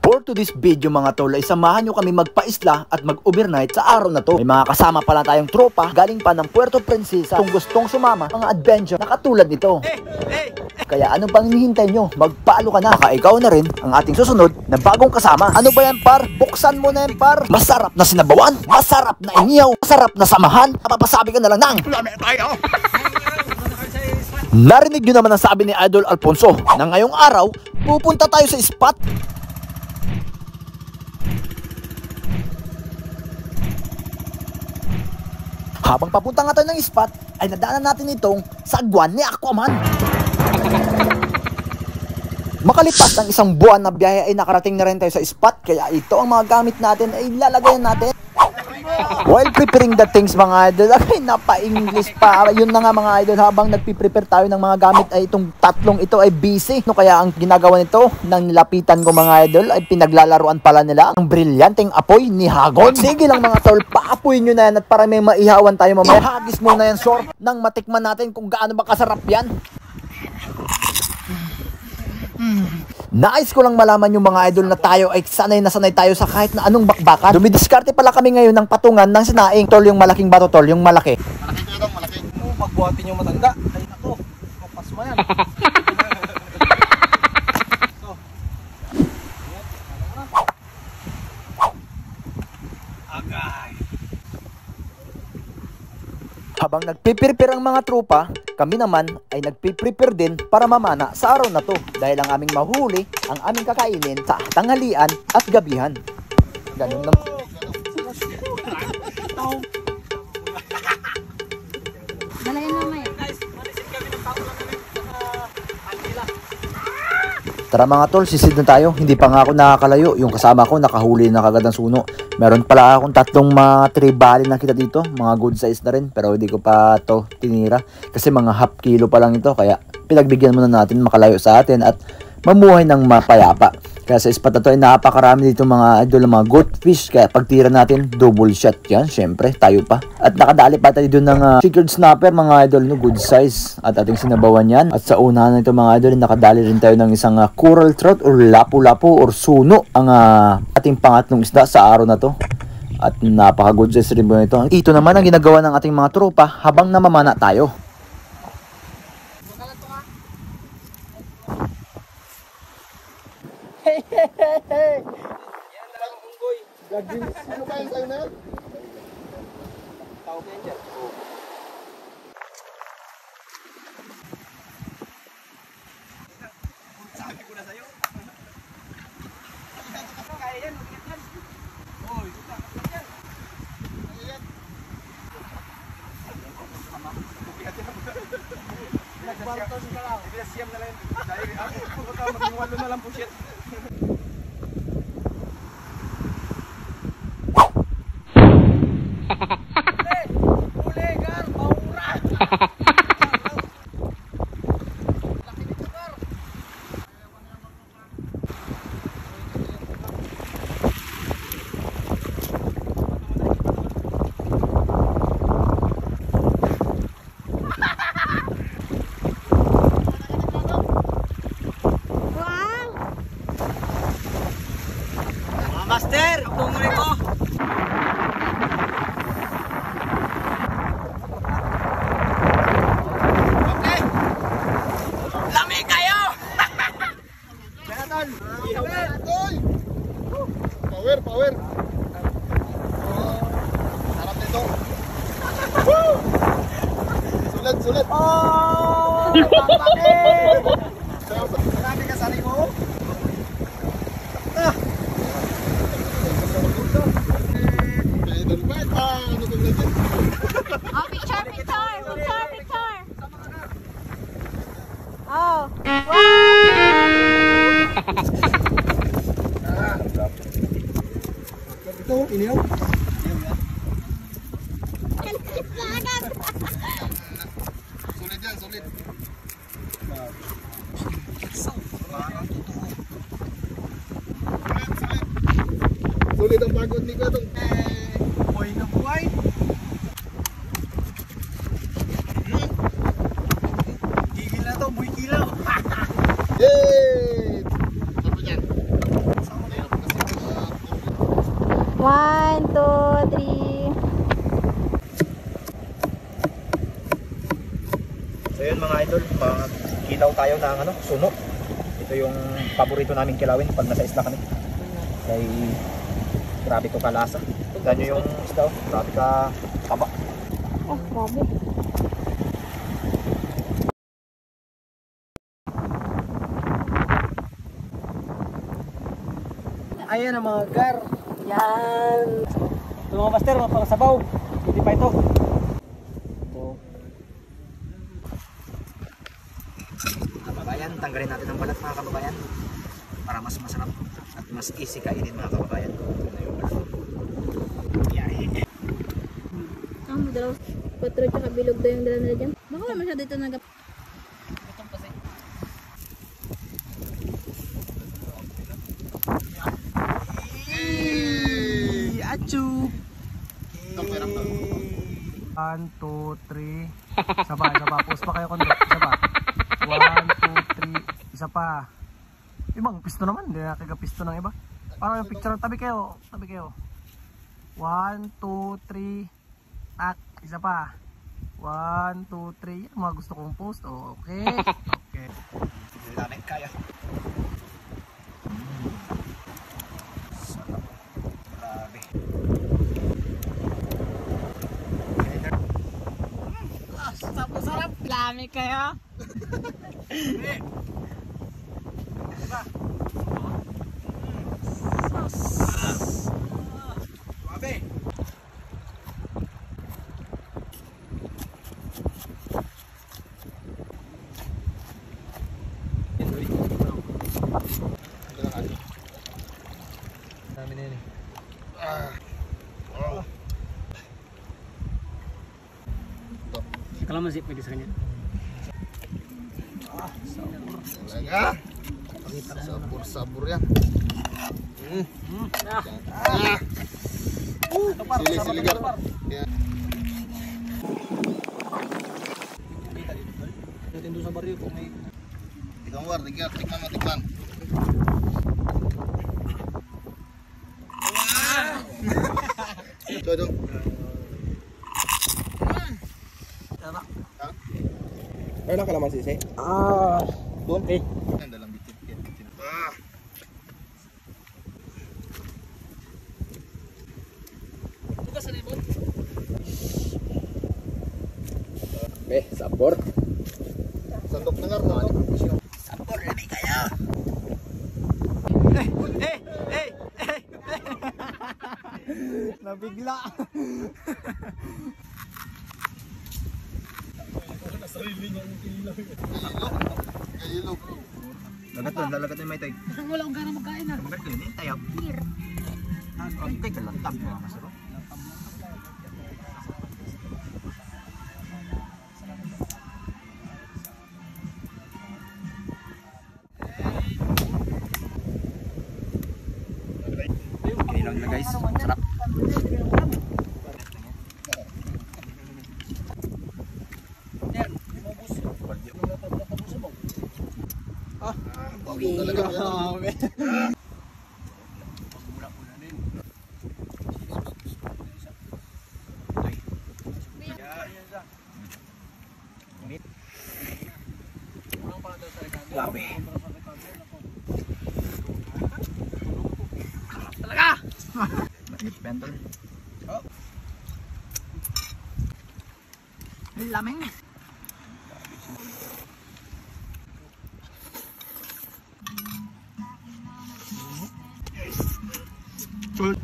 For today's video mga tol, ay samahan nyo kami magpa-isla at mag-overnight sa araw na to. May mga kasama pala tayong tropa galing pa ng Puerto Princesa kung gustong sumama mga adventure na katulad nito. Kaya anong pang hinihintay nyo? Magpaalo ka na. Baka ikaw na rin ang ating susunod na bagong kasama. Ano ba yan par? Buksan mo na yan par. Masarap na sinabawan, masarap na inihaw, masarap na samahan. Napapasabi ka na lang ng narinig nyo naman ang sabi ni Idol Alfonso na ngayong araw pupunta tayo sa spot. Habang papunta nga tayo ng spot, ay nadaanan natin itong sagwan ni Aquaman. Makalipas ng isang buwan na biyahe ay nakarating na rin tayo sa spot, kaya ito ang mga gamit natin ay lalagayan natin. While preparing the things mga idol, ay napa-English pa. Yun na nga mga idol, habang nagpiprepare tayo ng mga gamit ay itong tatlong ito ay busy. No, kaya ang ginagawa nito, nang nilapitan ko mga idol, ay pinaglalaruan pala nila ang brilyanteng apoy ni Hagon. Sige lang mga tol, paapuin nyo na yan at para may maihawan tayo mamaya. Hagis muna yan short nang matikman natin kung gaano ba kasarap yan. Nais ko lang malaman yung mga idol na tayo ay sanay na sanay tayo sa kahit na anong bakbakan. Dumidiskarte pala kami ngayon ng patungan ng sinaing. Tol, yung malaking bato tol, yung malaki. Malaki ko lang, malaki. Pagbuhatin yung matanda. Ay nako, kapas mo yan. Agay. Habang nagpiprepare ang mga tropa, kami naman ay nagpiprepare din para mamana sa araw na to dahil ang aming mahuli, ang aming kakainin sa tanghalian at gabihan. Ganun naman. Dalayan mamaya. Tara mga tol, sisid na tayo. Hindi pa nga ako nakakalayo. Yung kasama ko nakahuli na kagad ng suno. Meron pala akong tatlong mga tribali na kita dito. Mga good size na rin. Pero hindi ko pa to tinira. Kasi mga half kilo pa lang ito. Kaya pinagbigyan muna natin makalayo sa atin at mamuhay ng mapayapa. Kaya sa spot na to ay napakarami dito mga idol, mga good fish. Kaya pagtira natin, double shot yan. Syempre, tayo pa. At nakadali pa tayo doon ng chickered snapper mga idol, no, good size. At ating sinabawan yan. At sa unahan nito mga idol, nakadali rin tayo ng isang coral trout or lapu-lapu or suno. Ang ating pangatlong isda sa araw na to. At napaka-good size rin po ito. Ito naman ang ginagawa ng ating mga tropa habang namamana tayo. Yan na lang ang unggoy. Ano ba yung sa'yo na yan? Tawag yan dyan. Sabi ko na sa'yo. Kaya yan, mag-ingat yan. Oy, puta, mag-ingat yan. Kaya yan. Mag-ingat yan. Nagbalton ka lang. Ibinasiyam na lang yan. Dahil ako, maging walo na lang po shit. Master, pumuli ko. Okay. Lami kayo. Benaton. Power, power. Sarap nito. Sulit, sulit. Oh! Bakit? Marami ka sa liko. Oh, picture, picture. Picture, picture. Oh. Wow! Ito, inihaw. Sulit yan, sulit. Sulit ang pagod ni Katong. Buhay na buhay. Gigil na to, buhay kilaw. Yay! Saan po dyan? Saan po dyan? 1, 2, 3. So yun mga idol, kilaw tayo ng suno. Ito yung paborito namin kilawin pag nasa isla kami. Kaya grabe to kalasa. Tignan nyo yung isda, grabe ka taba. Oh, grabe. Ayan ang mga gar. Yan. Ito mga master, mga pangsabaw. Hindi pa ito. Ito. Kababayan, tanggalin natin ang balat mga kababayan para mas masarap at mas easy kainin mga kababayan. Ito na yung balat. Yay! Ang dalaw. 4 tsaka bilog daw yung dala nila dyan. Baka wala masyado ito nagap. Achoo! 1, 2, 3. Isa pa. Post pa kayo kondo. Isa pa. 1, 2, 3. Isa pa. Ibang pisto naman. Hindi na kagapisto ng iba. Parang yung picture. Tabi kayo. 1, 2, 3. At isa pa. 1, 2, 3. Yan mga gusto kong post. Okay. Okay. Hindi namin kaya. Sarap. Grabe. Sarap. Lami kayo. Grabe. Dami na yun eh. Kalamansi pwede sa kanya. Talaga. Sabur-sabur yan. Sili-siligar. Yan. Natin doon sa baryo kung may... Ikaw war, tikman mo, tikman. Ito dong. Meron lang kalamansi sih. Doon eh. Yan, dalang bitin. Sabor. Sandok na nga. Sabor, ready kaya. Nabigla. Kailog. Lalagat doon may tay. Wala akong gana magkain na. Bakit yun eh? Tayo. Beer. Kay kalantap mga masarap. Kinilang na guys. Sarap. Grabe. Talaga! Mainit bentol. Lameng. Chul.